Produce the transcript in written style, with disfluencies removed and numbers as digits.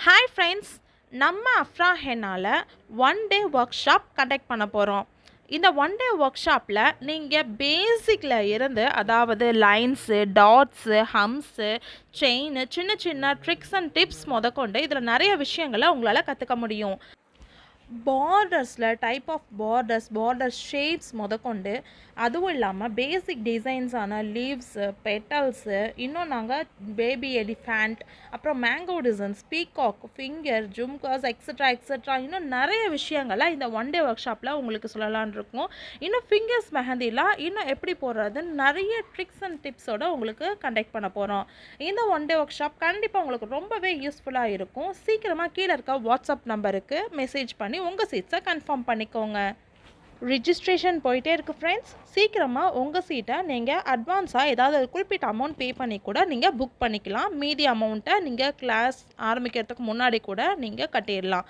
Hi friends, நம்ம அஃப்ரா ஹென்னால one day workshop conduct பண்ண போகிறோம். இந்த ஒன் டே ஒர்க் ஷாப்பில் நீங்கள் பேசிக்கில் இருந்து, அதாவது லைன்ஸு, டாட்ஸு, ஹம்ஸு, செயின், சின்ன சின்ன ட்ரிக்ஸ் அண்ட் டிப்ஸ் முதற்கொண்டு இதில் நிறைய விஷயங்களை உங்களால் கற்றுக்க முடியும். பார்டர்ஸில் டைப் ஆஃப் பார்டர் ஷேப்ஸ் முதற்கொண்டு, அதுவும் இல்லாமல் பேசிக் டிசைன்ஸான லீவ்ஸு, பெட்டல்ஸு, இன்னும் நாங்கள் பேபி எலிஃபேண்ட், அப்புறம் mango designs, peacock, finger, jhumkas, extra இன்னும் நிறைய விஷயங்களை இந்த ஒன் டே ஒர்க் ஷாப்பில் உங்களுக்கு சொல்லலான் இருக்கும். இன்னும் ஃபிங்கர்ஸ் மெஹந்திலாம் இன்னும் எப்படி போடுறதுன்னு நிறைய ட்ரிக்ஸ் அண்ட் டிப்ஸோடு உங்களுக்கு கண்டக்ட் பண்ண போகிறோம். இந்த ஒன் டே ஒர்க் ஷாப் கண்டிப்பாக உங்களுக்கு ரொம்பவே யூஸ்ஃபுல்லாக இருக்கும். சீக்கிரமாக கீழே இருக்க வாட்ஸ்அப் நம்பருக்கு மெசேஜ் பண்ணி உங்கள் சீட்ஸை கன்ஃபார்ம் பண்ணிக்கோங்க. ரிஜிஸ்ட்ரேஷன் போயிட்டே இருக்குது ஃப்ரெண்ட்ஸ். சீக்கிரமாக உங்கள் சீட்டை நீங்கள் அட்வான்ஸாக ஏதாவது குறிப்பிட்ட அமௌண்ட் பே பண்ணி கூட நீங்கள் புக் பண்ணிக்கலாம். மீதி அமௌண்ட்டை நீங்கள் கிளாஸ் ஆரம்பிக்கிறதுக்கு முன்னாடி கூட நீங்கள் கட்டிடலாம்.